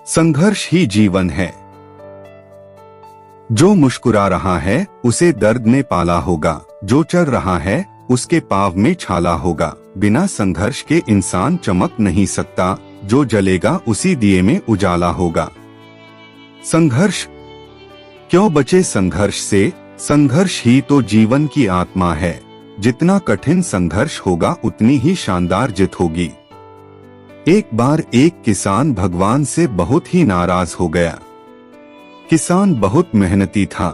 संघर्ष ही जीवन है। जो मुस्कुरा रहा है उसे दर्द ने पाला होगा, जो चढ़ रहा है उसके पाँव में छाला होगा। बिना संघर्ष के इंसान चमक नहीं सकता, जो जलेगा उसी दिए में उजाला होगा। संघर्ष क्यों बचे संघर्ष से? संघर्ष ही तो जीवन की आत्मा है। जितना कठिन संघर्ष होगा उतनी ही शानदार जीत होगी। एक बार एक किसान भगवान से बहुत ही नाराज हो गया। किसान बहुत मेहनती था।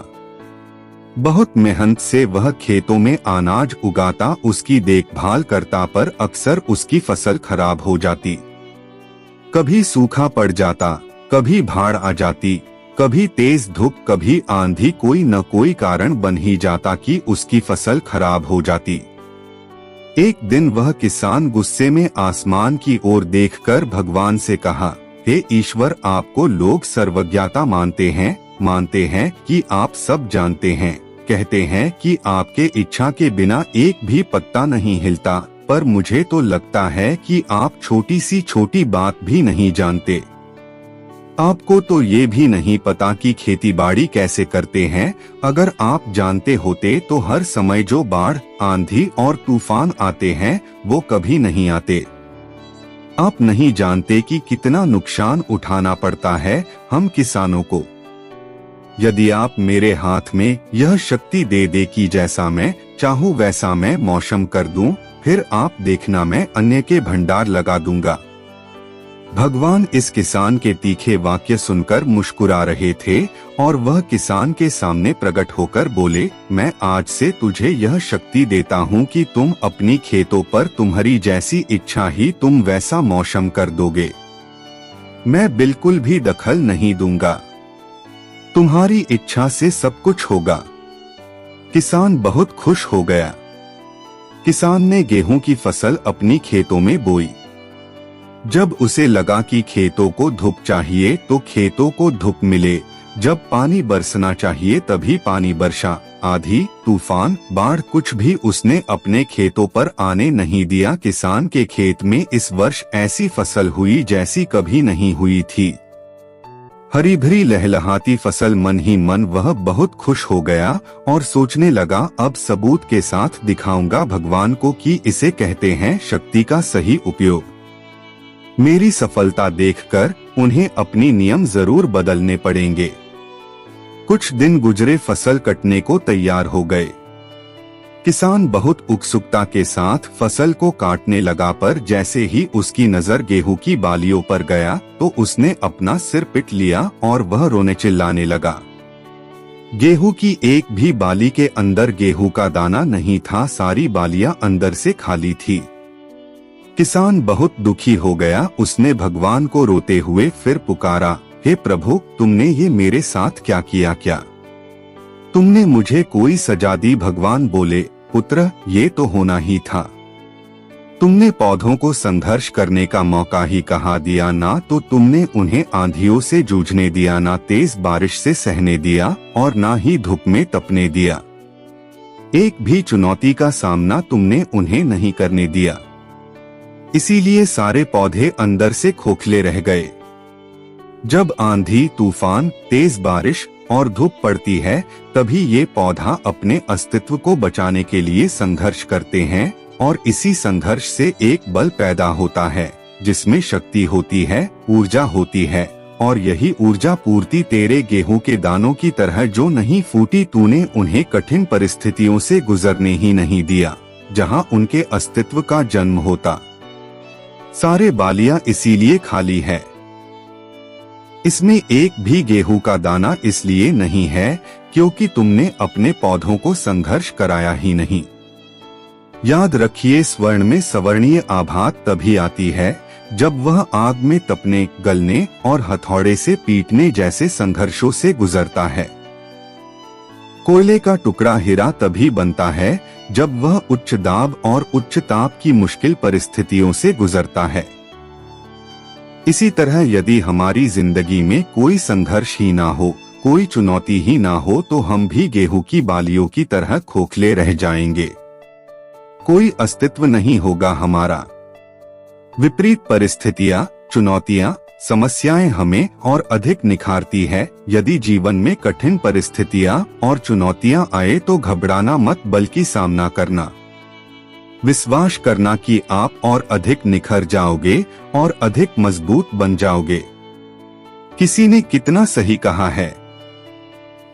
बहुत मेहनत से वह खेतों में अनाज उगाता, उसकी देखभाल करता, पर अक्सर उसकी फसल खराब हो जाती। कभी सूखा पड़ जाता, कभी बाढ़ आ जाती, कभी तेज धूप, कभी आंधी, कोई न कोई कारण बन ही जाता कि उसकी फसल खराब हो जाती। एक दिन वह किसान गुस्से में आसमान की ओर देखकर भगवान से कहा, हे ईश्वर, आपको लोग सर्वज्ञता मानते हैं कि आप सब जानते हैं, कहते हैं कि आपके इच्छा के बिना एक भी पत्ता नहीं हिलता, पर मुझे तो लगता है कि आप छोटी सी छोटी बात भी नहीं जानते। आपको तो ये भी नहीं पता कि खेतीबाड़ी कैसे करते हैं। अगर आप जानते होते तो हर समय जो बाढ़, आंधी और तूफान आते हैं वो कभी नहीं आते। आप नहीं जानते कि कितना नुकसान उठाना पड़ता है हम किसानों को। यदि आप मेरे हाथ में यह शक्ति दे दे कि जैसा मैं चाहूँ वैसा मैं मौसम कर दूं, फिर आप देखना मैं अन्य के भंडार लगा दूंगा। भगवान इस किसान के तीखे वाक्य सुनकर मुस्कुरा रहे थे और वह किसान के सामने प्रकट होकर बोले, मैं आज से तुझे यह शक्ति देता हूँ कि तुम अपनी खेतों पर तुम्हारी जैसी इच्छा ही तुम वैसा मौसम कर दोगे। मैं बिल्कुल भी दखल नहीं दूंगा। तुम्हारी इच्छा से सब कुछ होगा। किसान बहुत खुश हो गया। किसान ने गेहूं की फसल अपनी खेतों में बोई। जब उसे लगा कि खेतों को धूप चाहिए तो खेतों को धूप मिले, जब पानी बरसना चाहिए तभी पानी बरसा। आंधी, तूफान, बाढ़ कुछ भी उसने अपने खेतों पर आने नहीं दिया। किसान के खेत में इस वर्ष ऐसी फसल हुई जैसी कभी नहीं हुई थी। हरी भरी लहलहाती फसल। मन ही मन वह बहुत खुश हो गया और सोचने लगा, अब सबूत के साथ दिखाऊंगा भगवान को कि इसे कहते हैं शक्ति का सही उपयोग। मेरी सफलता देखकर उन्हें अपनी नियम जरूर बदलने पड़ेंगे। कुछ दिन गुजरे, फसल कटने को तैयार हो गए। किसान बहुत उत्सुकता के साथ फसल को काटने लगा, पर जैसे ही उसकी नजर गेहूं की बालियों पर गया तो उसने अपना सिर पीट लिया और वह रोने चिल्लाने लगा। गेहूं की एक भी बाली के अंदर गेहूं का दाना नहीं था, सारी बालियां अंदर से खाली थी। किसान बहुत दुखी हो गया। उसने भगवान को रोते हुए फिर पुकारा, हे प्रभु, तुमने ये मेरे साथ क्या किया? क्या तुमने मुझे कोई सजा दी? भगवान बोले, पुत्र, ये तो होना ही था। तुमने पौधों को संघर्ष करने का मौका ही कहाँ दिया? ना तो तुमने उन्हें आंधियों से जूझने दिया, ना तेज बारिश से सहने दिया और ना ही धूप में तपने दिया। एक भी चुनौती का सामना तुमने उन्हें नहीं करने दिया। इसीलिए सारे पौधे अंदर से खोखले रह गए। जब आंधी, तूफान, तेज बारिश और धूप पड़ती है तभी ये पौधा अपने अस्तित्व को बचाने के लिए संघर्ष करते हैं और इसी संघर्ष से एक बल पैदा होता है जिसमें शक्ति होती है, ऊर्जा होती है, और यही ऊर्जा पूर्ति तेरे गेहूं के दानों की तरह जो नहीं फूटी। तूने उन्हें कठिन परिस्थितियों से गुजरने ही नहीं दिया जहां उनके अस्तित्व का जन्म होता। सारे बालियां इसीलिए खाली है। इसमें एक भी गेहूं का दाना इसलिए नहीं है क्योंकि तुमने अपने पौधों को संघर्ष कराया ही नहीं। याद रखिए, स्वर्ण में सवर्णीय आभा तभी आती है जब वह आग में तपने, गलने और हथौड़े से पीटने जैसे संघर्षों से गुजरता है। कोयले का टुकड़ा हीरा तभी बनता है जब वह उच्च दाब और उच्च ताप की मुश्किल परिस्थितियों से गुजरता है। इसी तरह यदि हमारी जिंदगी में कोई संघर्ष ही ना हो, कोई चुनौती ही ना हो, तो हम भी गेहूं की बालियों की तरह खोखले रह जाएंगे। कोई अस्तित्व नहीं होगा हमारा। विपरीत परिस्थितियां, चुनौतियां, समस्याएं हमें और अधिक निखारती है। यदि जीवन में कठिन परिस्थितियां और चुनौतियां आए तो घबराना मत, बल्कि सामना करना। विश्वास करना कि आप और अधिक निखर जाओगे और अधिक मजबूत बन जाओगे। किसी ने कितना सही कहा है,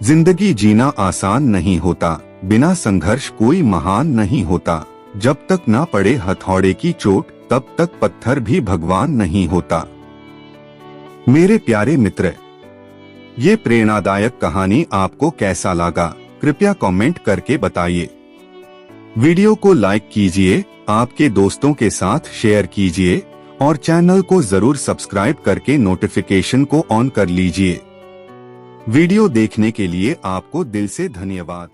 जिंदगी जीना आसान नहीं होता, बिना संघर्ष कोई महान नहीं होता। जब तक ना पड़े हथौड़े की चोट, तब तक पत्थर भी भगवान नहीं होता। मेरे प्यारे मित्र, ये प्रेरणादायक कहानी आपको कैसा लगा, कृपया कमेंट करके बताइए। वीडियो को लाइक कीजिए, आपके दोस्तों के साथ शेयर कीजिए और चैनल को जरूर सब्सक्राइब करके नोटिफिकेशन को ऑन कर लीजिए। वीडियो देखने के लिए आपको दिल से धन्यवाद।